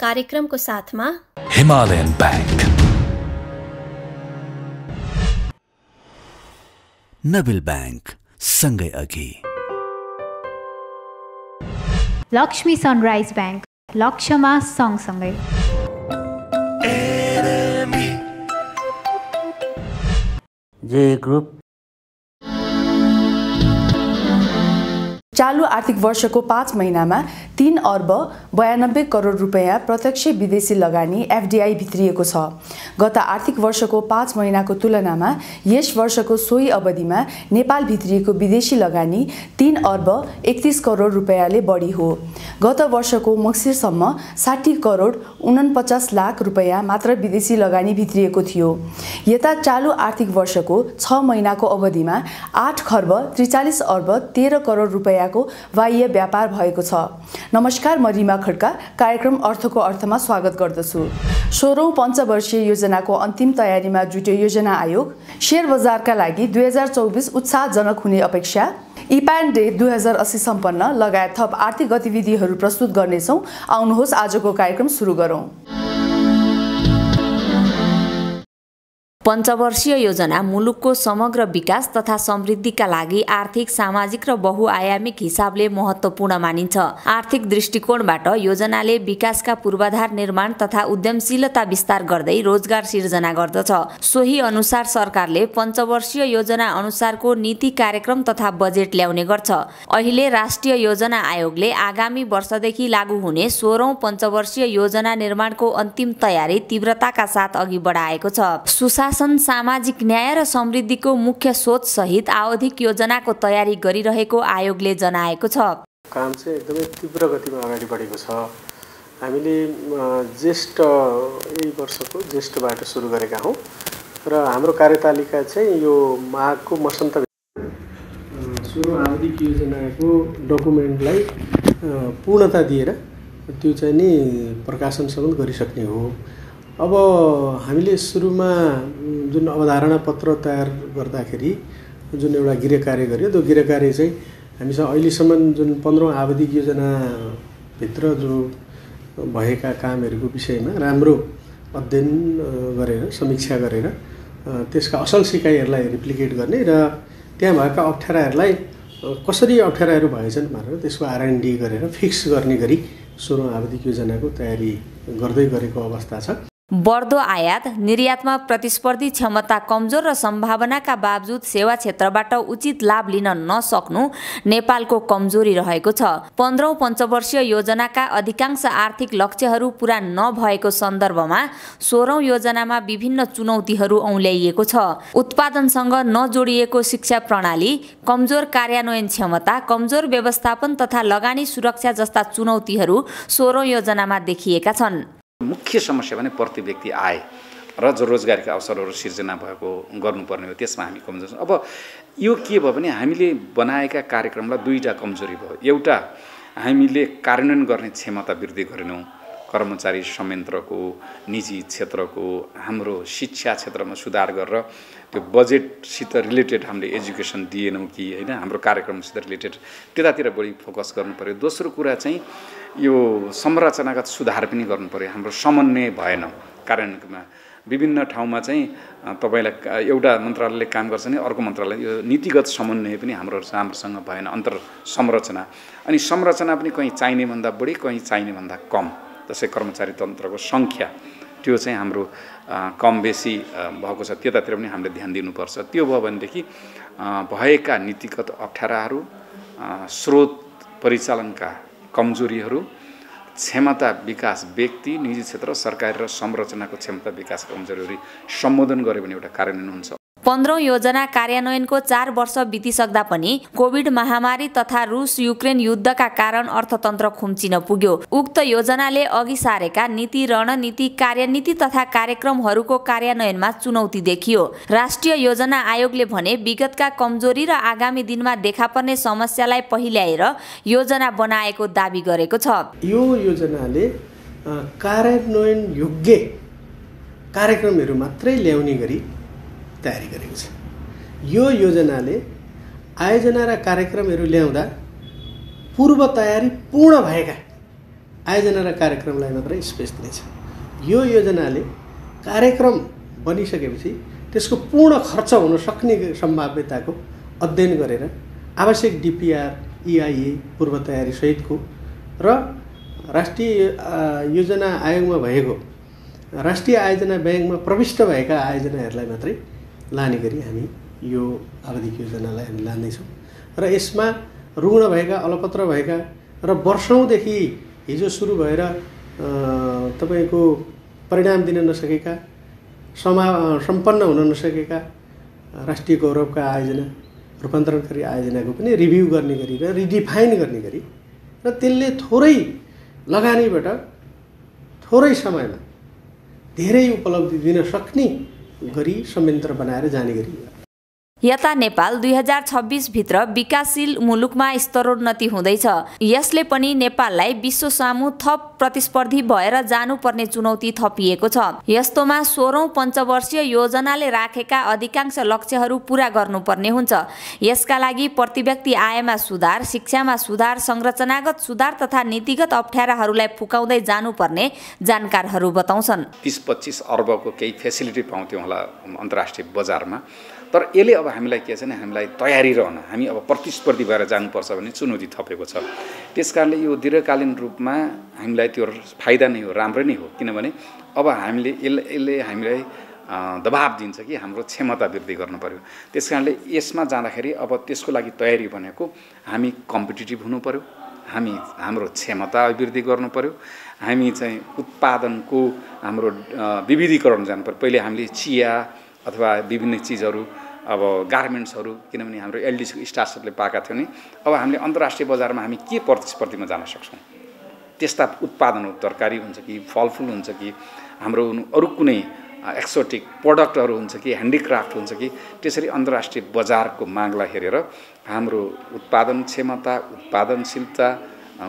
कार्यक्रमको साथमा Himalayan bank, Nabil bank सँगै अघि, लक्ष्मी सनराइज बैंक लक्ष्यमा सँगसँगै, जे ग्रुप। चालू आर्थिक वर्षको 5 महिनामा 3 अर्ब 92 करोड रुपैयाँ प्रत्यक्ष विदेशी लगानी एफडीआई भित्रिएको छ। गत आर्थिक वर्षको 5 महिनाको तुलनामा यस वर्षको सोही अवधिमा नेपाल भित्रिएको विदेशी लगानी 3 अर्ब 31 करोड रुपैयाँले बढी हो। गत वर्षको मङ्सिरसम्म 60 करोड 49 लाख रुपैयाँ मात्र विदेशी लगानी भित्रिएको थियो। यता चालू आर्थिक वर्षको 6 महिनाको अवधिमा 8 खर्ब 43 अर्ब 13 करोड रुपैयाँ बाह्य व्यापार भएको छ। नमस्कार, म रिमा खड्का कार्यक्रम अर्थको अर्थमा स्वागत गर्दछु। 16औं पञ्चवर्षीय योजनाको अन्तिम तयारीमा जुट्यो योजना आयोग। शेयर बजारका लागि 2024 उत्साहजनक हुने अपेक्षा। इपान डे 2080 सम्पन्न लगायत थप आर्थिक गतिविधिहरू प्रस्तुत गर्नेछौँ। आउनुहोस् आजको कार्यक्रम सुरु गरौँ। पञ्चवर्षीय योजना मुलुकको समग्र विकास तथा समृद्धिका लागि आर्थिक, सामाजिक र बहुआयामिक हिसाबले महत्त्वपूर्ण मानिन्छ। आर्थिक दृष्टिकोणबाट योजनाले विकासका पूर्वाधार निर्माण तथा उद्यमशीलता विस्तार गर्दै रोजगार सिर्जना गर्दछ। सोही अनुसार सरकारले पञ्चवर्षीय योजना अनुसारको नीति, कार्यक्रम तथा बजेट ल्याउने गर्छ। अहिले राष्ट्रिय योजना आयोगले आगामी वर्षदेखि लागू हुने 16औं पञ्चवर्षीय योजना निर्माणको अन्तिम तयारी तीव्रताका साथ अघि बढाएको छ। सामाजिक न्याय र समृद्धिको मुख्य सोच सहित आवधिक योजनाको तयारी गरिरहेको आयोगले जनाएको छ। काम चाहिँ एकदमै तीव्र गतिमा अगाडि बढेको छ। हामीले ज्येष्ठ यही वर्षको ज्येष्ठबाट सुरु गरेका हौँ र हाम्रो कार्यतालिका चाहिँ यो माघको मसन्त 16औं आवधिक योजनाको डकुमेन्टलाई पूर्णता दिएर त्यो चाहिँ नि प्रकाशनसम्म गरिसक्ने हो। अब हामीले सुरुमा जुन अवधारणा पत्र तयार गर्दाखेरि जुन एउटा गृह कार्य गर्यो, त्यो गृह कार्य चाहिँ हामीसँग अहिलेसम्म जुन 15औं आवधिक योजनाभित्र जो भएका कामहरूको विषयमा राम्रो अध्ययन गरेर समीक्षा गरेर त्यसका असल सिकाइहरूलाई रिप्लिकेट गर्ने र त्यहाँ भएका अप्ठ्याराहरूलाई कसरी अप्ठ्याराहरू भएछन् भनेर त्यसको R&D गरेर फिक्स गर्ने गरी 16औं आवधिक योजनाको तयारी गर्दै गरेको अवस्था छ। बढ्दो आयात निर्यातमा प्रतिस्पर्धी क्षमता कमजोर र सम्भावनाका बावजुद सेवा क्षेत्रबाट उचित लाभ लिन नसक्नु नेपालको कमजोरी रहेको छ। 15औं पञ्चवर्षीय योजनाका अधिकांश आर्थिक लक्ष्यहरू पूरा नभएको सन्दर्भमा 16औं योजनामा विभिन्न चुनौतीहरू औल्याइएको छ। उत्पादनसँग नजोडिएको शिक्षा प्रणाली, कमजोर कार्यान्वयन क्षमता, कमजोर व्यवस्थापन तथा लगानी सुरक्षा जस्ता चुनौतीहरू 16औं योजनामा देखिएका छन्। मुख्य समस्या भने प्रति व्यक्ति आय र जो रोजगारीका अवसरहरू सिर्जना भएको गर्नुपर्ने हो, त्यसमा हामी कमजोर छौँ। अब यो के भयो भने हामीले बनाएका कार्यक्रमलाई दुईटा कमजोरी भयो। एउटा, हामीले कार्यान्वयन गर्ने क्षमता वृद्धि गरेनौँ। कर्मचारी संयन्त्रको, निजी क्षेत्रको, हाम्रो शिक्षा क्षेत्रमा सुधार गरेर त्यो बजेटसित रिलेटेड हामीले एजुकेसन दिएनौँ कि होइन, हाम्रो कार्यक्रमसित रिलेटेड त्यतातिर बढी फोकस गर्नु पर्यो। दोस्रो कुरा चाहिँ यो संरचनागत सुधार पनि गर्नु पर्यो। हाम्रो समन्वय भएन कार्यान्वयनमा। विभिन्न ठाउँमा चाहिँ तपाईँलाई एउटा मन्त्रालयले काम गर्छ भने अर्को मन्त्रालय, यो नीतिगत समन्वय पनि राम्रोसँग भएन, अन्तर संरचना। अनि संरचना पनि कहीँ चाहिने भन्दा बढी, कहीँ चाहिने भन्दा कम। जस्तै कर्मचारी तन्त्रको सङ्ख्या त्यो चाहिँ हाम्रो कम बेसी भएको छ, त्यतातिर पनि हामीले ध्यान दिनुपर्छ। त्यो भयो भनेदेखि भएका नीतिगत अप्ठ्याराहरू, स्रोत परिचालनका कमजोरीहरू, क्षमता विकास व्यक्ति, निजी क्षेत्र, सरकारी र संरचनाको क्षमता विकास कमजोरीहरू सम्बोधन गर्यो भने एउटा कार्यान्वयन हुन्छ। 15औं योजना कार्यान्वयनको 4 वर्ष बितिसक्दा पनि कोभिड महामारी तथा रुस युक्रेन युद्धका कारण अर्थतन्त्र खुम्चिन पुग्यो। उक्त योजनाले अघि सारेका नीति, रणनीति, कार्यनीति तथा कार्यक्रमहरूको कार्यान्वयनमा चुनौती देखियो। राष्ट्रिय योजना आयोगले भने विगतका कमजोरी र आगामी दिनमा देखा पर्ने समस्यालाई पहिल्याएर योजना बनाएको दाबी गरेको छ। यो योजनाले कार्यान्वयन योग्य कार्यक्रमहरू मात्रै ल्याउने गरी तयारी गरेको छ। यो योजनाले आयोजना र कार्यक्रमहरू ल्याउँदा पूर्व तयारी पूर्ण भएका आयोजना र कार्यक्रमलाई मात्रै स्पेस दिनेछ। यो योजनाले कार्यक्रम बनिसकेपछि त्यसको पूर्ण खर्च हुन सक्ने सम्भाव्यताको अध्ययन गरेर आवश्यक DPR, EIA पूर्व तयारी सहितको र राष्ट्रिय योजना आयोगमा भएको राष्ट्रिय आयोजना ब्याङ्कमा प्रविष्ट भएका आयोजनाहरूलाई मात्रै लाने गरी हामी यो आवधिक योजनालाई हामी लाँदैछौँ र यसमा रुग्ण भएका, अलपत्र भएका र वर्षौँदेखि हिजो सुरु भएर तपाईँको परिणाम दिन नसकेका, सम्पन्न हुन नसकेका राष्ट्रिय गौरवका आयोजना, रूपान्तरणकारी आयोजनाको पनि रिभ्यू गर्ने गरी र रिडिफाइन गर्ने गरी र त्यसले थोरै लगानीबाट थोरै समयमा धेरै उपलब्धि दिन सक्ने गरी संयन्त्र बनाएर जाने गरी। यता नेपाल 2026 भित्र विकासशील मुलुकमा स्तरोन्नति हुँदैछ। यसले पनि नेपाललाई विश्व सामु थप प्रतिस्पर्धी भएर जानुपर्ने चुनौती थपिएको छ। यस्तोमा 16औं पञ्चवर्षीय योजनाले राखेका अधिकांश लक्ष्यहरू पूरा गर्नुपर्ने हुन्छ। यसका लागि प्रतिव्यक्ति आयमा सुधार, शिक्षामा सुधार, संरचनागत सुधार तथा नीतिगत अप्ठ्याराहरूलाई फुकाउँदै जानुपर्ने जानकारहरू बताउँछन्। 30-25 अर्बको केही फेसिलिटी पाउँथ्यौँ होला अन्तर्राष्ट्रिय बजारमा, तर यसले अब हामीलाई के छ भने हामीलाई तयारी रहन, हामी अब प्रतिस्पर्धी भएर जानुपर्छ भन्ने चुनौती थपेको छ। त्यसकारणले यो दीर्घकालीन रूपमा हामीलाई त्यो फाइदा नै हो, राम्रो नै हो। किनभने अब हामीले यसले हामीलाई दबाब दिन्छ कि हाम्रो क्षमता वृद्धि गर्नु पर्यो। त्यसकारणले यसमा जाँदाखेरि अब त्यसको लागि तयारी भनेको हामी कम्पिटिटिभ हुनु पर्यो, हाम्रो क्षमता वृद्धि गर्नु पर्यो, हामी चाहिँ उत्पादनको हाम्रो विविधीकरण जानु पर्यो। पहिले हामीले चिया अथवा विभिन्न चिजहरू, अब गार्मेन्ट्सहरू, किनभने हाम्रो एलडिसी स्टार्सहरूले पाएका थियौँ नि, अब हामीले अन्तर्राष्ट्रिय बजारमा हामी के प्रतिस्पर्धीमा जान सक्छौँ। त्यस्ता उत्पादनहरू तरकारी हुन्छ कि फलफुल हुन्छ कि हाम्रो अरू कुनै एक्सोटिक प्रोडक्टहरू हुन्छ कि ह्यान्डिक्राफ्ट हुन्छ कि त्यसरी अन्तर्राष्ट्रिय बजारको मागलाई हेरेर हाम्रो उत्पादन क्षमता, उत्पादनशीलता,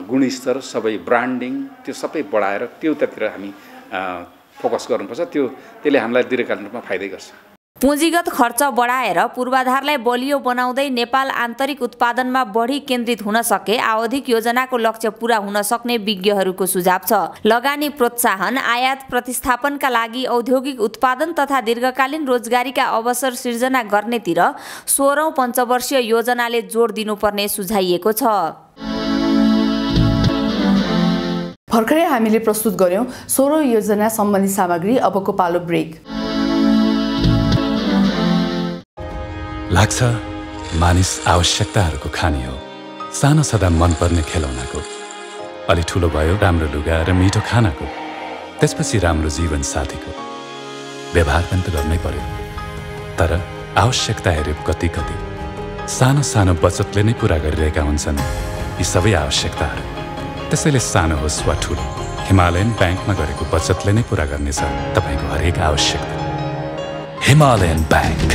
गुणस्तर, सबै ब्रान्डिङ त्यो सबै बढाएर त्योतिर हामी फोकस गर्नुपर्छ। त्यसले हामीलाई दीर्घकालीन रूपमा फाइदै गर्छ। पुँजीगत खर्च बढाएर पूर्वाधारलाई बलियो बनाउँदै नेपाल आन्तरिक उत्पादनमा बढी केन्द्रित हुन सके आवधिक योजनाको लक्ष्य पूरा हुन सक्ने विज्ञहरूको सुझाव छ। लगानी प्रोत्साहन, आयात प्रतिस्थापनका लागि औद्योगिक उत्पादन तथा दीर्घकालीन रोजगारीका अवसर सिर्जना गर्नेतिर 16औं पञ्चवर्षीय योजनाले जोड दिनुपर्ने सुझाइएको छ। भर्खरै हामीले प्रस्तुत गर्यौं 16औं योजना सम्बन्धी सामग्री। अबको पालो ब्रेक। लाग्छ मानिस आवश्यकताहरूको खानी हो। सानो सदा मनपर्ने खेलौनाको, अलि ठुलो भयो राम्रो लुगा र मिठो खानाको, त्यसपछि राम्रो जीवन साथीको। व्यवहार पनि त गर्नै पर्यो, तर आवश्यकताहरू कति कति सानो सानो बचतले नै पूरा गरिरहेका हुन्छन् यी सबै आवश्यकताहरू। त्यसैले सानो होस् वा ठुलो, हिमालयन ब्याङ्कमा गरेको बचतले नै पूरा गर्नेछ तपाईँको हरेक आवश्यकता। Himalayan bank.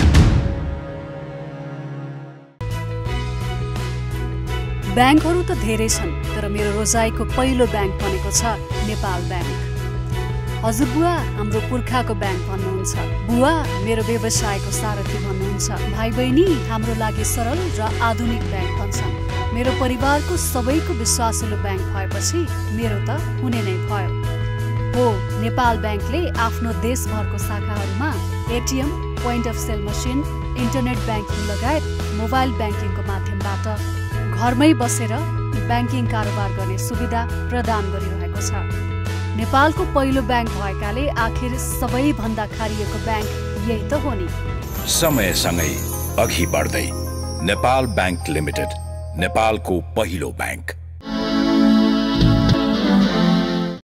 ब्याङ्कहरू त धेरै छन्, तर मेरो रोजाइको पहिलो ब्याङ्क भनेको छ नेपाल ब्याङ्क। हजुर बुवा हाम्रो पुर्खाको ब्याङ्क भन्नुहुन्छ, बुवा मेरो व्यवसायको सारथी भन्नुहुन्छ, भाइ बहिनी हाम्रो लागि सरल र आधुनिक ब्याङ्क भन्छन्। मेरो परिवारको सबैको विश्वासिलो ब्याङ्क भएपछि मेरो त हुने नै भयो। हो, नेपाल ब्याङ्कले आफ्नो देशभरको शाखाहरूमा ATM, point of sale machine, internet banking लगायत मोबाइल ब्याङ्किङको माध्यमबाट घरमै बसेर ब्याङ्किङ कारोबार गर्ने सुविधा प्रदान गरिरहेको छ। नेपालको पहिलो ब्याङ्क भएकाले आखिर सबैभन्दा खारिएको ब्याङ्क यही त हो नि। समयसँगै अघि बढ्दै नेपाल ब्याङ्क लिमिटेड, नेपालको पहिलो ब्याङ्क।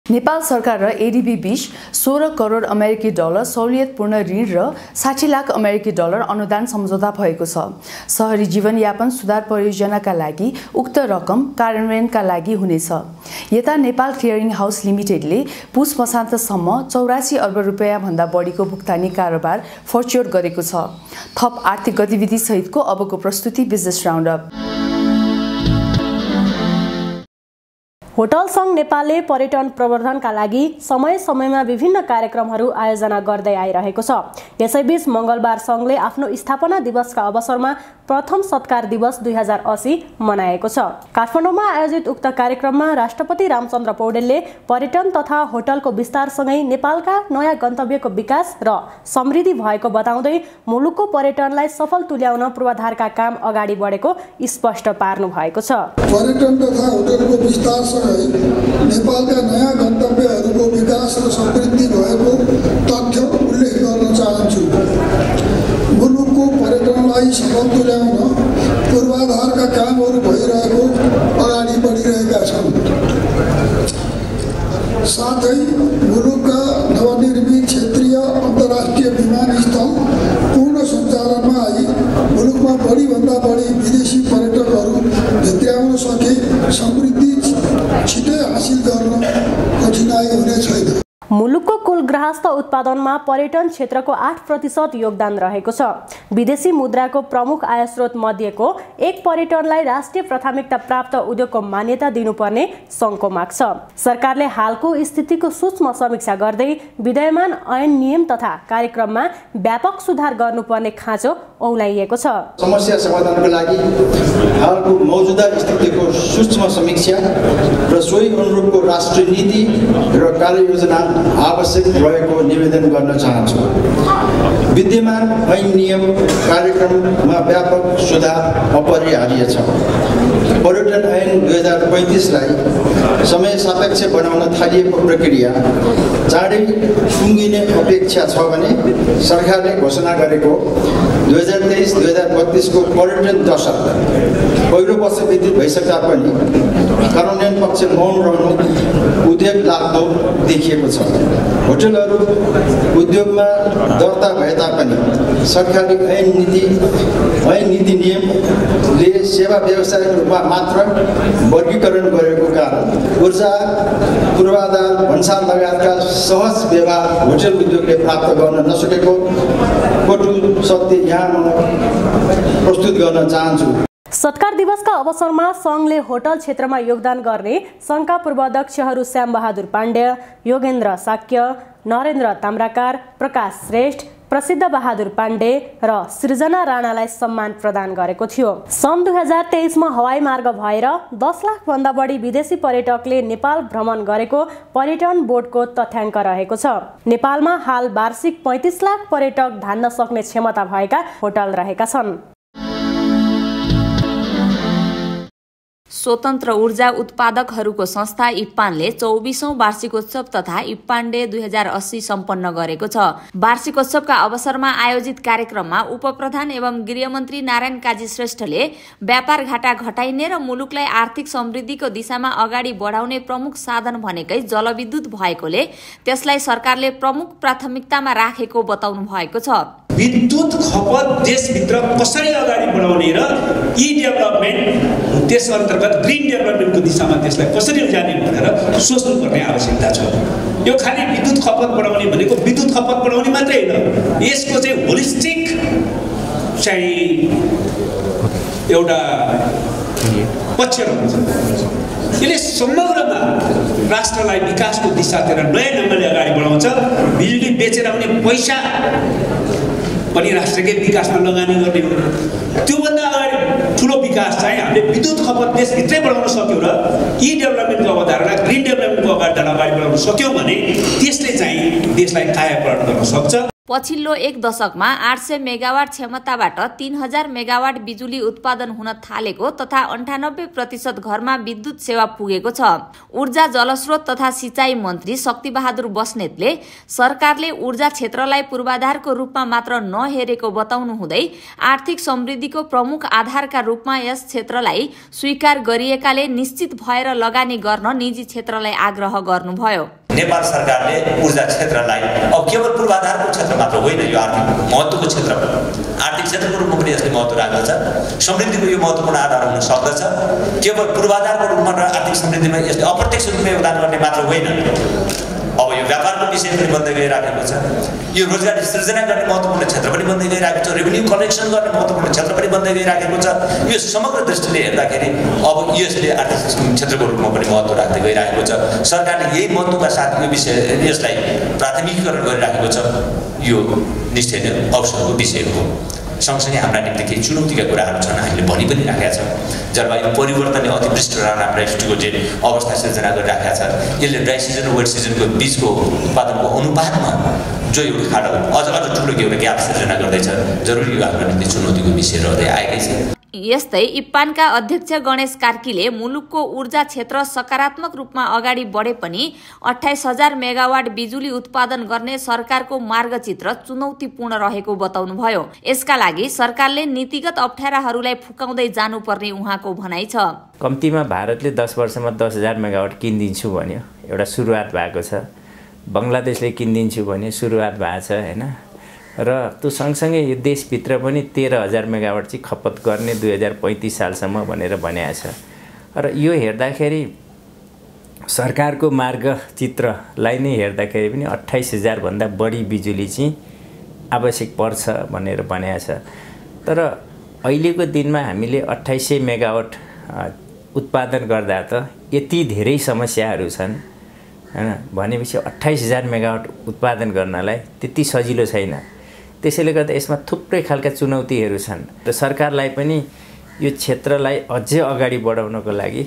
नेपाल सरकार र एडीबी बीच 16 करोड अमेरिकी डलर सहुलियतपूर्ण ऋण र 60 लाख अमेरिकी डलर अनुदान सम्झौता भएको छ। शहरी जीवनयापन सुधार परियोजनाका लागि उक्त रकम कार्यान्वयनका लागि हुनेछ। यता नेपाल क्लियरिङ हाउस लिमिटेडले पुस मसान्तसम्म 84 अर्ब रुपैयाँ भन्दा बढीको भुक्तानी कारोबार फर्च्योर गरेको छ। थप आर्थिक गतिविधि सहितको अबको प्रस्तुति बिजनेस राउन्डअप। होटल सङ्घ नेपालले पर्यटन प्रवर्धनका लागि समय समयमा विभिन्न कार्यक्रमहरू आयोजना गर्दै आइरहेको छ। यसैबीच मङ्गलबार सङ्घले आफ्नो स्थापना दिवसका अवसरमा प्रथम सत्कार दिवस 2080 मनाएको छ। काठमाडौँमा आयोजित उक्त कार्यक्रममा राष्ट्रपति रामचन्द्र पौडेलले पर्यटन तथा होटलको विस्तारसँगै नेपालका नयाँ गन्तव्यको विकास र समृद्धि भएको बताउँदै मुलुकको पर्यटनलाई सफल तुल्याउन पूर्वाधारका काम अगाडि बढेको स्पष्ट पार्नु भएको छ। पर्यटन तथा होटलको विस्तारसँगै नेपालका नयाँ गन्तव्यहरूको विकास र समृद्धि भएको तथ्य उल्लेख गर्न चाहन्छु। मुलुकको पर्यटनलाई सफल तुल्याउन पूर्वाधारका कामहरू भइरहेको अगाडि बढिरहेका छन्। साथै मुलुकका नवनिर्मित क्षेत्रीय अन्तर्राष्ट्रिय विमानस्थल पूर्ण सञ्चालनमा आई मुलुकमा बढीभन्दा बढी विदेशी पर्यटकहरू भित्र्याउन सके समृद्धि छिटै हासिल गर्न कठिनाइ हुने छैन। मुलुकको कुल गृहस्थ उत्पादनमा पर्यटन क्षेत्रको 8% योगदान रहेको छ। विदेशी मुद्राको प्रमुख आय स्रोत मध्येको एक पर्यटनलाई राष्ट्रिय प्राथमिकता प्राप्त उद्योगको मान्यता दिनुपर्ने सङ्घको माग छ। सरकारले हालको स्थितिको सूक्ष्म समीक्षा गर्दै विद्यमान ऐन नियम तथा कार्यक्रममा व्यापक सुधार गर्नुपर्ने खाँचो औलाइएको छ। समस्या समाधानको लागि हालको मौजुदा स्थितिको सूक्ष्म समीक्षा र सोही अनुरूपको राष्ट्रिय नीति र कार्ययोजना आवश्यक रहेको निवेदन गर्न चाहन्छु। विद्यमान ऐन नियम कार्यक्रममा व्यापक सुधार अपरिहार्य छ। पर्यटन ऐन 2035लाई समय सापेक्ष बनाउन थालिएको प्रक्रिया चाँडै टुङ्गिने अपेक्षा छ भने सरकारले घोषणा गरेको 2023-2032 को पर्यटन दशक पहिलो वर्ष व्यतीत भइसक्दा पनि कार्यान्वयन पक्ष मौन रहनु उद्योग लाग्दो देखिएको छ। होटलहरू उद्योगमा दर्ता भए तापनि सरकारले ऐन नीति नियमले सेवा व्यवसायको रूपमा मात्र वर्गीकरण गरेको कारण ऊर्जा पूर्वाधार भन्सार लगायतका सहज व्यवहार होटल उद्योगले प्राप्त गर्न नसकेको कटु सत्य यहाँ म प्रस्तुत गर्न चाहन्छु। सत्कार दिवसका अवसरमा सङ्घले होटल क्षेत्रमा योगदान गर्ने सङ्घका पूर्वाध्यक्षहरू श्याम बहादुर पाण्डे, योगेन्द्र साक्य, नरेन्द्र ताम्राकार, प्रकाश श्रेष्ठ, प्रसिद्ध बहादुर पाण्डे र सृजना राणालाई सम्मान प्रदान गरेको थियो। सन् 2023मा हवाई मार्ग भएर 10 लाख भन्दा बढी विदेशी पर्यटकले नेपाल भ्रमण गरेको पर्यटन बोर्डको तथ्याङ्क रहेको छ। नेपालमा हाल वार्षिक 35 लाख पर्यटक धान्न सक्ने क्षमता भएका होटल रहेका छन्। स्वतन्त्र ऊर्जा उत्पादकहरूको संस्था इप्पानले 24औं वार्षिकोत्सव तथा इप्पान डे 2080 सम्पन्न गरेको छ। वार्षिकोत्सवका अवसरमा आयोजित कार्यक्रममा उपप्रधान एवं गृहमन्त्री नारायण काजी श्रेष्ठले व्यापार घाटा घटाइने र मुलुकलाई आर्थिक समृद्धिको दिशामा अगाडि बढाउने प्रमुख साधन भनेकै जलविद्युत भएकोले त्यसलाई सरकारले प्रमुख प्राथमिकतामा राखेको बताउनु भएको छ। विद्युत खपत देशभित्र कसरी अगाडि बढाउने र डेभलपमेन्ट त्यस अन्तर्गत ग्रिन डेभलपमेन्टको दिशामा त्यसलाई कसरी जाने भनेर सोच्नुपर्ने आवश्यकता छ। यो खालि विद्युत खपत बढाउने भनेको विद्युत खपत बढाउने मात्रै होइन, यसको चाहिँ होलिस्टिक चाहिँ एउटा पक्ष रहन्छ। यसले समग्रमा राष्ट्रलाई विकासको दिशातिर नयाँ ढङ्गले अगाडि बढाउँछ। बिजुली बेचेर आउने पैसा पनि राष्ट्रकै विकासमा लगानी गर्ने हो। त्योभन्दा अगाडि ठुलो विकास चाहिँ हामीले विद्युत खपत देशभित्रै बढाउन सक्यौँ र डेभलपमेन्टको अवधारणा ग्रिन डेभलपमेन्टको अवधारणा अगाडि बढाउन सक्यौँ भने त्यसले चाहिँ देशलाई कायापलट गर्न सक्छ। पछिल्लो एक दशकमा 800 मेगावाट क्षमताबाट 3000 मेगावाट बिजुली उत्पादन हुन थालेको तथा 98% घरमा विद्युत सेवा पुगेको छ। ऊर्जा जलस्रोत तथा सिंचाई मन्त्री शक्तिबहादुर बस्नेतले सरकारले ऊर्जा क्षेत्रलाई पूर्वाधारको रूपमा मात्र नहेरेको बताउनु हुँदै आर्थिक समृद्धिको प्रमुख आधारका रूपमा यस क्षेत्रलाई स्वीकार गरिएकाले निश्चित भएर लगानी गर्न निजी क्षेत्रलाई आग्रह गर्नुभयो। नेपाल सरकारले ऊर्जा क्षेत्रलाई अब केवल पूर्वाधारको क्षेत्र मात्र होइन, यो आर्थिक महत्त्वको क्षेत्र आर्थिक क्षेत्रको रूपमा पनि यसले महत्त्व राख्दछ। समृद्धिको यो महत्त्वपूर्ण आधार हुन सक्दछ। केवल पूर्वाधारको रूपमा र आर्थिक समृद्धिमा यसले अप्रत्यक्ष रूपमा योगदान गर्ने मात्र होइन, अब यो व्यापारको विषय पनि बन्दै गइराखेको छ, यो रोजगारी सृजना गर्ने महत्त्वपूर्ण क्षेत्र पनि बन्दै गइरहेको छ, रेभेन्यू कलेक्सन गर्ने महत्त्वपूर्ण क्षेत्र पनि बन्दै गइरहेको छ। यो समग्र दृष्टिले हेर्दाखेरि अब यसले आर्थिक क्षेत्रको रूपमा पनि महत्त्व राख्दै गइरहेको छ। सरकारले यही महत्त्वका साथ यो विषय यसलाई प्राथमिकीकरण गरिराखेको छ। यो निश्चय नै अवसरको विषय हो। सँगसँगै हाम्रा निम्ति केही चुनौतीका कुराहरू छन्, हामीले भनि पनि राखेका छौँ। जलवायु परिवर्तनले अतिवृष्टि र अनावृष्टिको जे अवस्था सिर्जना गरिराखेका छ, यसले ड्राई सिजन र वेट सिजनको बीचको उत्पादनको अनुपातमा जो एउटा खाडो अझ ठुलो एउटा ग्याप सिर्जना गर्दैछ। जरुरी यो हाम्रो निम्ति चुनौतीको विषय रहँदै आएकै छ। यस्तै इप्पानका अध्यक्ष गणेश कार्कीले मुलुकको ऊर्जा क्षेत्र सकारात्मक रूपमा अगाडि बढे पनि 28,000 मेगावाट बिजुली उत्पादन गर्ने सरकारको मार्गचित्र चुनौतीपूर्ण रहेको बताउनुभयो। यसका लागि सरकारले नीतिगत अप्ठ्याराहरूलाई फुकाउँदै जानुपर्ने उहाँको भनाइ छ। कम्तीमा भारतले 10 वर्षमा 10,000 मेगावाट किनिदिन्छु भन्यो, एउटा सुरुवात भएको छ। बङ्गलादेशले किनिदिन्छु भन्यो, सुरुवात भएको छ हैन। र त्यो सँगसँगै यो देशभित्र पनि 13,000 मेगावाट चाहिँ खपत गर्ने 2035 सालसम्म भनेर भनेको छ। र यो हेर्दाखेरि सरकारको मार्गचित्रलाई नै हेर्दाखेरि पनि 28,000 भन्दा बढी बिजुली चाहिँ आवश्यक पर्छ भनेर भनेको छ। तर अहिलेको दिनमा हामीले 2800 मेगावाट उत्पादन गर्दा त यति धेरै समस्याहरू छन् हैन। भनेपछि 28,000 मेगावाट उत्पादन गर्नलाई त्यति सजिलो छैन। त्यसैले गर्दा यसमा थुप्रै खालका चुनौतीहरू छन् र सरकारलाई पनि यो क्षेत्रलाई अझै अगाडि बढाउनको लागि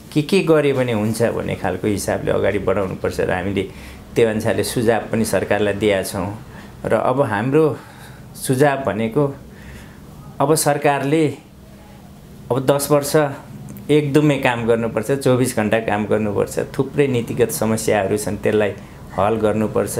के गरे भने हुन्छ भन्ने खालको हिसाबले अगाडि बढाउनुपर्छ र हामीले त्यो अनुसारले सुझाव पनि सरकारलाई दिएका छौँ। र अब हाम्रो सुझाव भनेको अब सरकारले अब 10 वर्ष एकदमै काम गर्नुपर्छ, 24 घण्टा काम गर्नुपर्छ। थुप्रै नीतिगत समस्याहरू छन्, त्यसलाई हल गर्नुपर्छ।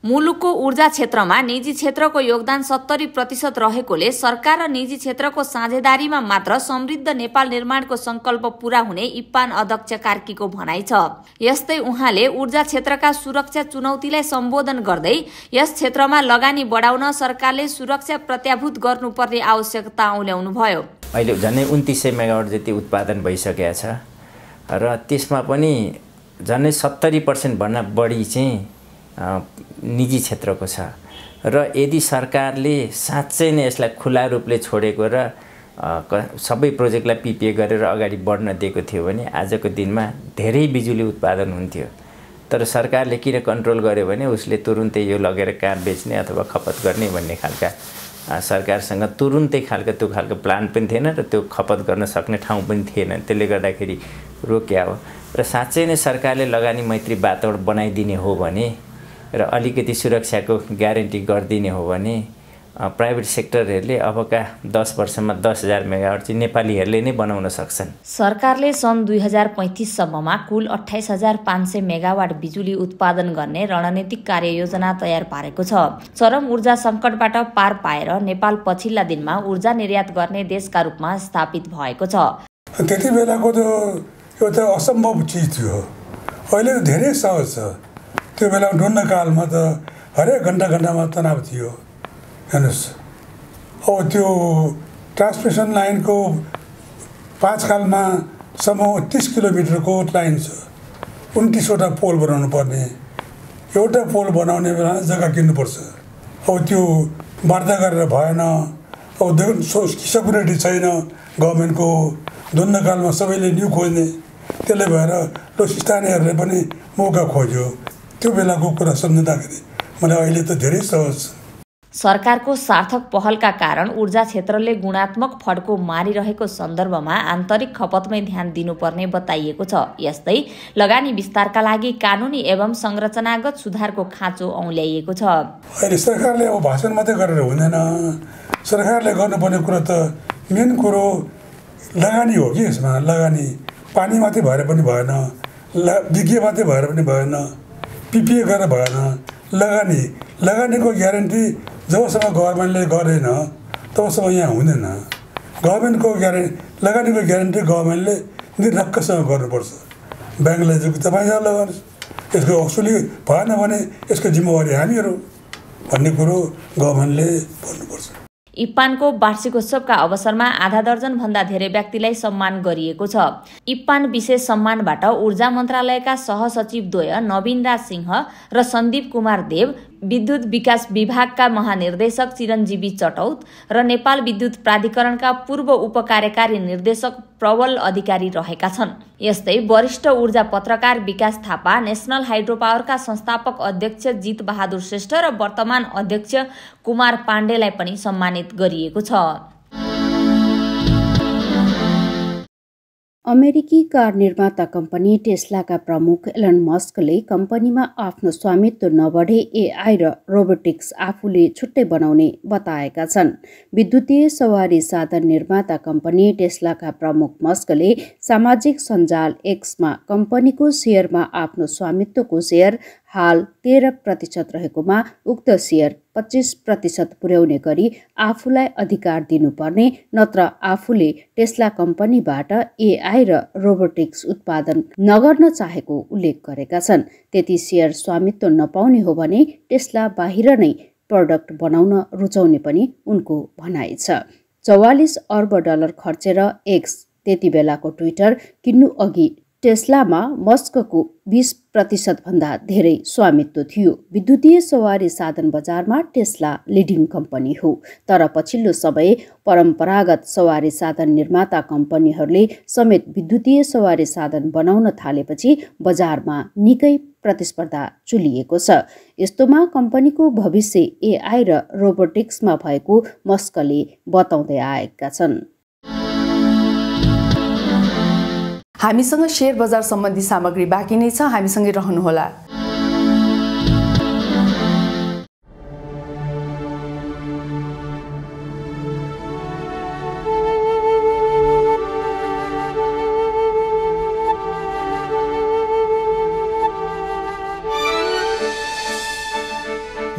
मुलुकको ऊर्जा क्षेत्रमा निजी क्षेत्रको योगदान 70% रहेकोले सरकार र निजी क्षेत्रको साझेदारीमा मात्र समृद्ध नेपाल निर्माणको संकल्प पूरा हुने इप्पान अध्यक्ष कार्कीको भनाइ छ। यस्तै उहाँले ऊर्जा क्षेत्रका सुरक्षा चुनौतीलाई सम्बोधन गर्दै यस क्षेत्रमा लगानी बढाउन सरकारले सुरक्षा प्रत्याभूत गर्नुपर्ने आवश्यकता औल्याउनुभयो। अहिले झन्डै 2900 मेगावाट जति उत्पादन भइसकेको छ र त्यसमा पनि झन्डै 70% भन्दा बढी चाहिँ निजी क्षेत्रको छ। र यदि सरकारले साँच्चै नै यसलाई खुला रूपले छोडेको र सबै प्रोजेक्टलाई पिपिए गरेर अगाडि बढ्न दिएको थियो भने आजको दिनमा धेरै बिजुली उत्पादन हुन्थ्यो। तर सरकारले किन कन्ट्रोल गर्यो भने उसले तुरुन्तै यो लगेर कहाँ बेच्ने अथवा खपत गर्ने भन्ने खालका सरकारसँग तुरुन्तै खालको त्यो खालको प्लान पनि थिएन र त्यो खपत गर्न सक्ने ठाउँ पनि थिएन। त्यसले गर्दाखेरि रोक्या हो। र साँच्चै नै सरकारले लगानी मैत्री वातावरण बनाइदिने हो भने र अलिकति सुरक्षाको ग्यारेन्टी गरिदिने हो भने प्राइभेट सेक्टरहरूले अबका 10 वर्षमा 10,000 मेगावाट चाहिँ नेपालीहरूले नै बनाउन सक्छन्। सरकारले सन् 2035 सम्ममा कुल 28,500 मेगावाट बिजुली उत्पादन गर्ने रणनीतिक कार्ययोजना तयार पारेको छ। चरम ऊर्जा सङ्कटबाट पार पाएर नेपाल पछिल्ला दिनमा ऊर्जा निर्यात गर्ने देशका रूपमा स्थापित भएको छ। त्यति बेलाको त एउटा असम्भव चिज थियो, अहिले धेरै सहज छ। त्यो बेला ढुन्नकालमा त हरेक घन्टामा तनाव थियो। हेर्नुहोस्, अब त्यो ट्रान्समिसन लाइनको 5 खालमा सम्म 30 किलोमिटरको लाइन छ, 29वटा पोल बनाउनु पर्ने। एउटा पोल बनाउने बेला जग्गा किन्नुपर्छ। अब त्यो वार्ता गरेर भएन। अब सेक्युरिटी छैन गभर्मेन्टको। ढुन्नकालमा सबैले न्यू खोज्ने, त्यसले भएर स्थानीयहरूले पनि मौका खोज्यो। त्यो बेलाको कुरा सम्झँदाखेरि मलाई अहिले त धेरै सहज। सरकारको सार्थक पहलका कारण ऊर्जा क्षेत्रले गुणात्मक फड्को मारिरहेको सन्दर्भमा आन्तरिक खपतमै ध्यान दिनुपर्ने बताइएको छ। यस्तै लगानी विस्तारका लागि कानुनी एवं संरचनागत सुधारको खाँचो औल्याइएको छ। अहिले सरकारले अब भाषण मात्रै गरेर हुँदैन। सरकारले गर्नुपर्ने कुरा त मेन कुरो लगानी हो कि यसमा। लगानी पानी मात्रै भएर पनि भएन, विज्ञ मात्रै भएर पनि भएन, पिपिए गरेर भएन। लगानीको ग्यारेन्टी जबसम्म गभर्मेन्टले गरेन तबसम्म यहाँ हुँदैन। लगानीको ग्यारेन्टी गभर्मेन्टले निरक्कसँग गर्नुपर्छ। ब्याङ्कले तपाईँ यहाँ लगाउनुहोस्, यसको असुली भएन भने यसको जिम्मेवारी हामीहरू भन्ने कुरो गभर्मेन्टले भन्नुपर्छ। इप्पानको वार्षिकोत्सवका अवसरमा आधा दर्जन भन्दा धेरै व्यक्तिलाई सम्मान गरिएको छ। इप्पान विशेष सम्मानबाट ऊर्जा मन्त्रालयका सहसचिवद्वय नवीन राज सिंह र सन्दीप कुमार देव, विद्युत विकास विभागका महानिर्देशक चिरञ्जीवी चटौत र नेपाल विद्युत प्राधिकरणका पूर्व उपकार्यकारी निर्देशक प्रबल अधिकारी रहेका छन्। यस्तै वरिष्ठ ऊर्जा पत्रकार विकास थापा, नेशनल हाइड्रो पावरका संस्थापक अध्यक्ष जित बहादुर श्रेष्ठ र वर्तमान अध्यक्ष कुमार पाण्डेलाई पनि सम्मानित गरिएको छ। अमेरिकी कार निर्माता कम्पनी टेस्लाका प्रमुख एलन मस्कले कम्पनीमा आफ्नो स्वामित्व नबढे एआई र रोबोटिक्स आफूले छुट्टै बनाउने बताएका छन्। विद्युतीय सवारी साधन निर्माता कम्पनी टेस्लाका प्रमुख मस्कले सामाजिक सञ्जाल एक्समा कम्पनीको सेयरमा आफ्नो स्वामित्वको सेयर हाल 13% रहेकोमा उक्त सेयर 25% पुर्याउने गरी आफूलाई अधिकार दिनुपर्ने, नत्र आफूले टेस्ला कम्पनीबाट एआई र रोबोटिक्स उत्पादन नगर्न चाहेको उल्लेख गरेका छन्। त्यति सेयर स्वामित्व नपाउने हो भने टेस्ला बाहिर नै प्रडक्ट बनाउन रुचाउने पनि उनको भनाइ छ। 44 अर्ब डलर खर्चेर एक्स, त्यति बेलाको ट्विटर किन्नु अघि टेस्लामा मस्कको 20% भन्दा धेरै स्वामित्व थियो। विद्युतीय सवारी साधन बजारमा टेस्ला लिडिङ कम्पनी हो, तर पछिल्लो समय परम्परागत सवारी साधन निर्माता कम्पनीहरूले समेत विद्युतीय सवारी साधन बनाउन थालेपछि बजारमा निकै प्रतिस्पर्धा चुलिएको छ। यस्तोमा कम्पनीको भविष्य एआई र रोबोटिक्समा भएको मस्कले बताउँदै आएका छन्। हामीसँग शेयर बजार सम्बन्धी सामग्री बाँकी नै छ, हामीसँगै रहनुहोला।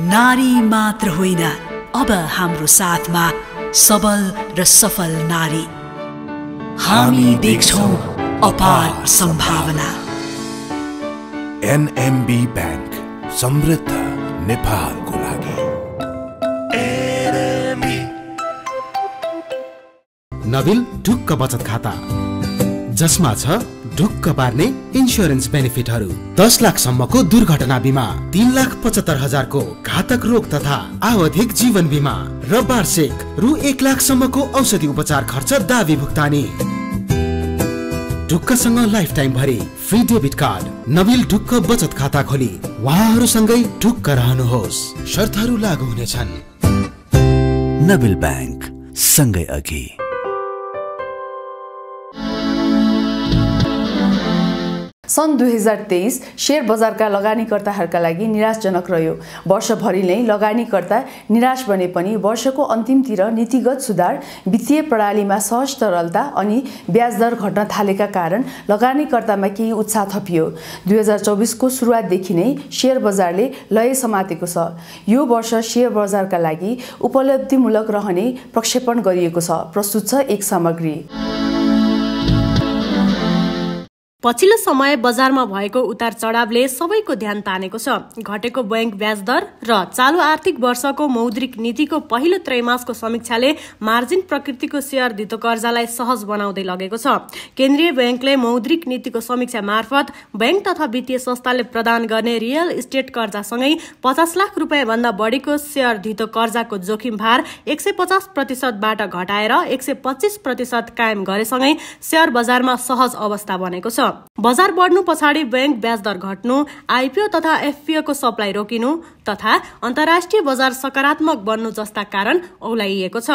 नारी मात्र होइन, अब हाम्रो साथमा सबल र सफल नारी। हामी देख्छौं अपार सम्भावना। एनएमबी बैंक, समृद्ध नेपालको लागि। नविल ढुक्क बचत खाता, जसमा छ ढुक्क पार्ने इन्स्योरेन्स बेनिफिटहरू। 10 लाखसम्मको दुर्घटना बिमा, 3,75,000 को घातक रोग तथा आवधिक जीवन बिमा र वार्षिक रु 1 लाखसम्मको औषधि उपचार खर्च दावी भुक्तानी। ढुक्कसँग लाइफ टाइम भरि फ्री डेबिट कार्ड। नविल ढुक्क बचत खाता खोली उहाँहरूसँगै ढुक्क रहनुहोस्, शर्तहरू लागू हुनेछन्। नविल बैंक, सँगै अघि। सन् 2023 शेयर बजारका लगानीकर्ताहरूका लागि निराशजनक रह्यो। वर्षभरि नै लगानीकर्ता निराश बने पनि वर्षको अन्तिमतिर नीतिगत सुधार, वित्तीय प्रणालीमा सहज तरलता अनि ब्याज दर घट्न थालेका कारण लगानीकर्तामा केही उत्साह थपियो। 2024 को सुरुवातदेखि नै शेयर बजारले लय समातेको छ। यो वर्ष शेयर बजारका लागि उपलब्धिमूलक रहने प्रक्षेपण गरिएको छ। प्रस्तुत छ एक सामग्री। पछिल्लो समय बजारमा भएको उतार चढावले सबैको ध्यान तानेको छ। घटेको बैंक ब्याज दर र चालु आर्थिक वर्षको मौद्रिक नीतिको पहिलो त्रैमासको समीक्षाले मार्जिन प्रकृतिको शेयर धितो कर्जालाई सहज बनाउँदै लगेको छ। केन्द्रीय बैंकले मौद्रिक नीतिको समीक्षा मार्फत बैंक तथा वित्तीय संस्थाले प्रदान गर्ने रियल इस्टेट कर्जासँगै 50 लाख रुपियाँ भन्दा बढीको शेयर धितो कर्जाको जोखिम भार 150% बाट घटाएर 125% कायम गरेसँगै शेयर बजारमा सहज अवस्था बनेको छ। बजार बढ्नु पछाडि बैंक ब्याज दर घट्नु, आइपीओ तथा एफपीओ को सप्लाई रोकिनु तथा अन्तर्राष्ट्रिय बजार सकारात्मक बन्नु जस्ता कारण औलाइएको छ।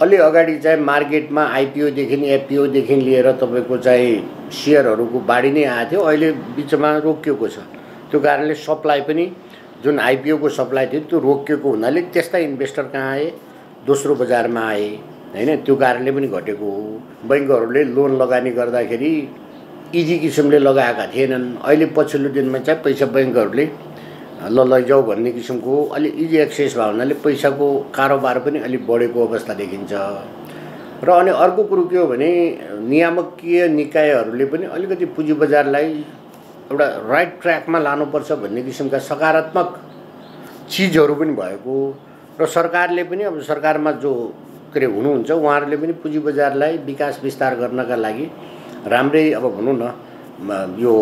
अलि अगाडि चाहिँ मार्केटमा आइपीओ देखि एफपीओ देखि लिएर तपाईको चाहिँ शेयरहरूको बाढी नै आएको थियो। अहिले बिचमा रोकिएको छ। त्यो कारणले सप्लाई पनि जुन आइपीओ को सप्लाई थियो त्यो रोकिएको हुनाले त्यस्ता इन्भेस्टर कहाँ आए, दोस्रो बजारमा आए हैन। त्यो कारणले पनि घटेको हो। बैंकहरूले लोन लगानी गर्दाखेरि इजी किसिमले लगाएका थिएनन्। अहिले पछिल्लो दिनमा चाहिँ पैसा बैंकहरूले लैजाऊ भन्ने किसिमको अलि इजी एक्सेस भयो हुनाले पैसाको कारोबार पनि अलि बढेको अवस्था देखिन्छ। र अनि अर्को कुरो के हो भने नियामकीय निकायहरूले पनि अलिकति पुँजी बजारलाई एउटा राइट ट्र्याकमा लानुपर्छ भन्ने किसिमका सकारात्मक चिजहरू पनि भएको र सरकारले पनि अब सरकारमा जो के अरे हुनुहुन्छ उहाँहरूले पनि पुँजी बजारलाई विकास विस्तार गर्नका लागि राम्रै अब भनौँ न यो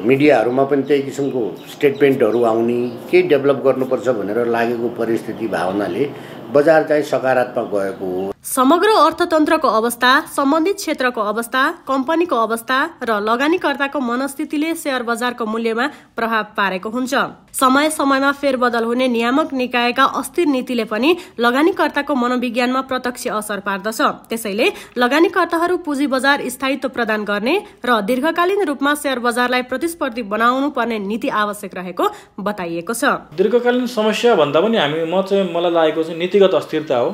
मिडियाहरूमा पनि त्यही किसिमको स्टेटमेन्टहरू आउने केही डेभलप गर्नुपर्छ भनेर लागेको परिस्थिति भावनाले बजार चाहिँ सकारात्मक गएको हो। समग्र अर्थतन्त्रको अवस्था, सम्बन्धित क्षेत्रको अवस्था, कम्पनीको अवस्था र लगानीकर्ताको मनस्थितिले शेयर बजारको मूल्यमा प्रभाव पारेको हुन्छ। समय समयमा फेरबदल हुने नियामक निकायका अस्थिर नीतिले पनि लगानीकर्ताको मनोविज्ञानमा प्रत्यक्ष असर पार्दछ। त्यसैले लगानीकर्ताहरू पुँजी बजार स्थायित्व प्रदान गर्ने र दीर्घकालीन रूपमा शेयर बजारलाई प्रतिस्पर्धी बनाउनु पर्ने नीति आवश्यक रहेको बताइएको छ। दीर्घकालीन समस्या भन्दा पनि मलाई लागेको चाहिँ नीतिगत अस्थिरता हो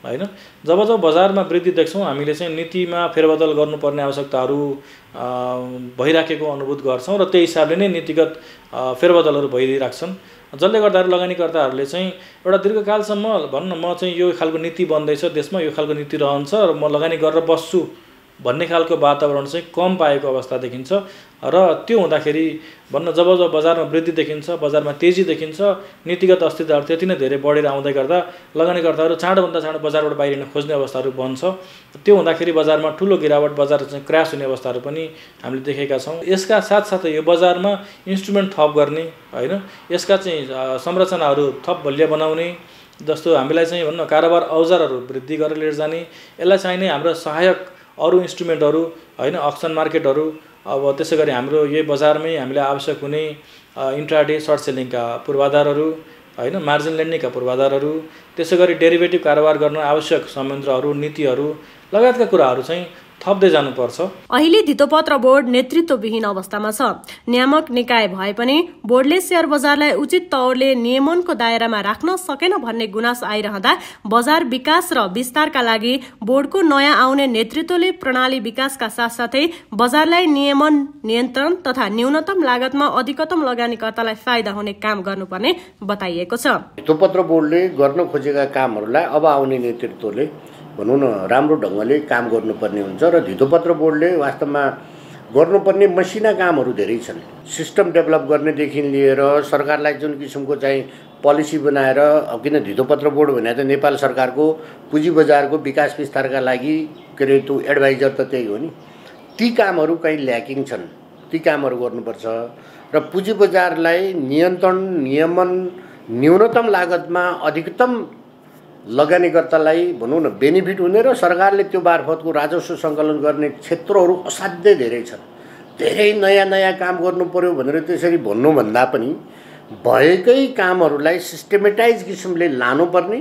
हैन। जब बजारमा वृद्धि देख्छौँ हामीले चाहिँ नीतिमा फेरबदल गर्नुपर्ने आवश्यकताहरू भइराखेको अनुभूत गर्छौँ र त्यही हिसाबले नै नीतिगत फेरबदलहरू भइरहेछन्, जसले गर्दा लगानीकर्ताहरूले चाहिँ एउटा दीर्घकालसम्म भन्न म चाहिँ यो खालको नीति बन्दैछ देशमा, यो खालको नीति रहन्छ र म लगानी गरेर बस्छु भन्ने खालको वातावरण चाहिँ कम पाएको अवस्था देखिन्छ। र त्यो हुँदाखेरि भन्न जब बजारमा वृद्धि देखिन्छ, बजारमा तेजी देखिन्छ, नीतिगत अस्थिरताहरू त्यति नै धेरै बढेर आउँदै गर्दा लगानीकर्ताहरू चाँडोभन्दा चाँडो बजारबाट बाहिरिन खोज्ने अवस्थाहरू बन्छ। त्यो हुँदाखेरि बजारमा ठुलो गिरावट, बजार चाहिँ क्र्यास हुने अवस्थाहरू पनि हामीले देखेका छौँ। यसका साथसाथै यो बजारमा इन्स्ट्रुमेन्ट थप गर्ने हैन, यसका चाहिँ संरचनाहरू थप बलियो बनाउने, जस्तो हामीलाई चाहिँ भन्न कारोबार औजारहरू वृद्धि गरेर लिएर जाने, यसलाई चाहिने हाम्रो सहायक अरू इन्स्ट्रुमेन्टहरू हैन, अक्सन मार्केटहरू, अब त्यसै गरी हाम्रो यही बजारमै हामीलाई आवश्यक हुने इन्ट्राडे सर्ट सेलिङका पूर्वाधारहरू हैन, मार्जिन लेन्डिङका पूर्वाधारहरू, त्यसै गरी डेरिभेटिभ कारोबार गर्न आवश्यक संयन्त्रहरू, नीतिहरू लगायतका कुराहरू चाहिँ थप्दै जानुपर्छ। अहिले धितोपत्र बोर्ड नेतृत्वविहीन अवस्थामा छ। नियामक निकाय भए पनि बोर्डले शेयर बजारलाई उचित तौरले नियमनको दायरामा राख्न सकेन भन्ने गुनासो आइरहँदा बजार विकास र विस्तारका लागि बोर्डको नयाँ आउने नेतृत्वले प्रणाली विकासका साथसाथै बजारलाई नियमन, नियन्त्रण तथा न्यूनतम लागतमा अधिकतम लगानीकर्तालाई फाइदा हुने काम गर्नुपर्ने बताइएको छ। धितोपत्र बोर्डले गर्न खोजेका कामहरूलाई अब आउने नेतृत्वले भनौँ न राम्रो ढङ्गले काम गर्नुपर्ने हुन्छ र धितोपत्र बोर्डले वास्तवमा गर्नुपर्ने मसिना कामहरू धेरै छन्। सिस्टम डेभलप गर्नेदेखि लिएर सरकारलाई जुन किसिमको चाहिँ पोलिसी बनाएर, किन धितोपत्र बोर्ड भने त नेपाल सरकारको पुँजी बजारको विकास विस्तारका लागि के अरे त्यो एडभाइजर त त्यही हो नि, ती कामहरू कहीँ ल्याकिङ छन्, ती कामहरू गर्नुपर्छ र पुँजी बजारलाई नियन्त्रण, नियमन, न्यूनतम लागतमा अधिकतम लगानीकर्तालाई भनौँ न बेनिफिट हुने र सरकारले त्यो मार्फतको राजस्व सङ्कलन गर्ने क्षेत्रहरू असाध्यै धेरै छन्। धेरै नयाँ नयाँ काम गर्नु पर्यो भनेर त्यसरी भन्नुभन्दा पनि भएकै कामहरूलाई सिस्टमेटाइज किसिमले लानुपर्ने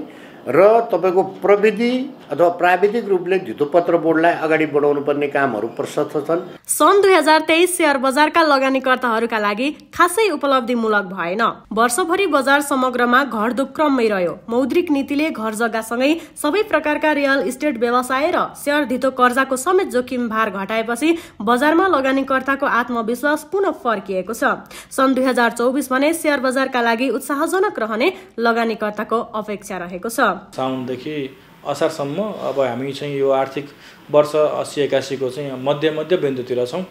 र तपाईँको प्रविधि अथवा प्राविधिक रूपले धितोपत्र बोर्डलाई अगाडि बढाउनु पर्ने कामहरू प्रशस्त छन्। सन् 2023 शेयर बजारका लगानीकर्ताहरूका लागि खासै उपलब्धिमूलक भएन। वर्षभरि बजार समग्रमा घट्दो क्रममै रह्यो। मौद्रिक नीतिले घर जग्गासँगै सबै प्रकारका रियल इस्टेट व्यवसाय र शेयर धितो कर्जाको समेत जोखिम भार घटाएपछि बजारमा लगानीकर्ताको आत्मविश्वास पुनः फर्किएको छ। सन् 2024 भने शेयर बजारका लागि उत्साहजनक रहने लगानीकर्ताको अपेक्षा रहेको छ। साउनदेखि असारसम्म अब हामी चाहिँ यो आर्थिक वर्ष 80-81 को चाहिँ मध्य बिन्दुतिर छौँ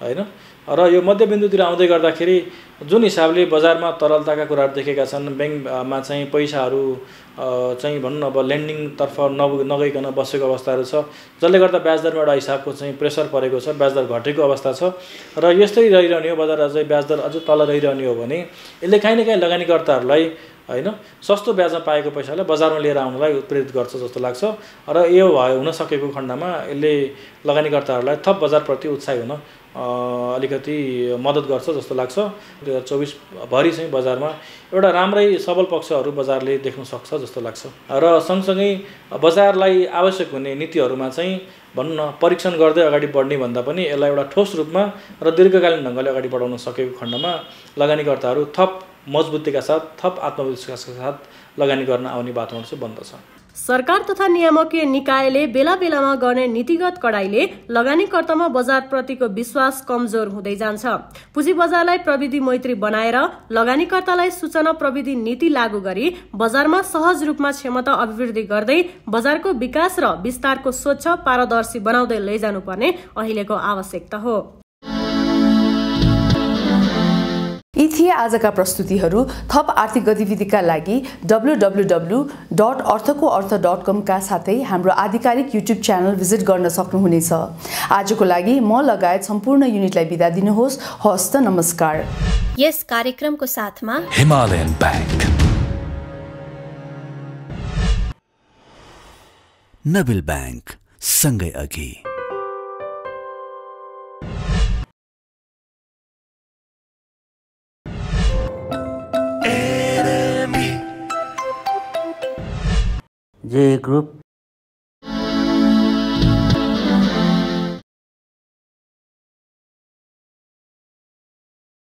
हैन। र यो मध्य बिन्दुतिर आउँदै गर्दाखेरि जुन हिसाबले बजारमा तरलताका कुराहरू देखेका छन्, ब्याङ्कमा चाहिँ पैसाहरू चाहिँ भनौँ न अब लेन्डिङतर्फ नगइकन बसेको अवस्थाहरू छ, जसले गर्दा ब्याजदरमा एउटा हिसाबको चाहिँ प्रेसर परेको छ, ब्याजदर घटेको अवस्था छ। र यस्तै रहिरहने हो, बजार अझै ब्याजदर अझ तल रहिरहने हो भने यसले काहीँ न काहीँ लगानीकर्ताहरूलाई हैन सस्तो ब्याजमा पाएको पैसालाई बजारमा लिएर आउनलाई उत्प्रेरित गर्छ जस्तो लाग्छ। र यो हुन सकेको खण्डमा यसले लगानीकर्ताहरूलाई थप बजारप्रति उत्साही हुन अलिकति मद्दत गर्छ जस्तो लाग्छ। 2024 भरि चाहिँ बजारमा एउटा राम्रै सबल पक्षहरू बजारले देख्न सक्छ जस्तो लाग्छ। र सँगसँगै बजारलाई आवश्यक हुने नीतिहरूमा चाहिँ भनौँ न परीक्षण गर्दै अगाडि बढ्ने भन्दा पनि यसलाई एउटा ठोस रूपमा र दीर्घकालीन ढङ्गले अगाडि बढाउन सकेको खण्डमा लगानीकर्ताहरू थप मजबुतीका साथ, थप आत्मविश्वासका साथ लगानी गर्न आउने वातावरण चाहिँ बन्दछ। सरकार तथा नियामकीय निकायले बेला बेलामा गर्ने नीतिगत कडाइले लगानीकर्तामा बजारप्रतिको विश्वास कमजोर हुँदै जान्छ। पुँजी बजारलाई प्रविधि मैत्री बनाएर लगानीकर्तालाई सूचना प्रविधि नीति लागू गरी बजारमा सहज रूपमा क्षमता अभिवृद्धि गर्दै बजारको विकास र विस्तारको स्वच्छ, पारदर्शी बनाउँदै लैजानुपर्ने अहिलेको आवश्यकता हो। यी थिए आजका प्रस्तुतिहरू। थप आर्थिक गतिविधिका लागि www.arthakoartha.com का साथै हाम्रो आधिकारिक युट्युब च्यानल भिजिट गर्न सक्नुहुनेछ। आजको लागि म लगायत सम्पूर्ण युनिटलाई बिदा दिनुहोस्। हस्त नमस्कार। यस कार्यक्रमको साथमा हिमालयन बैंक, नबिल बैंक सँगै अघि। जे ग्रुप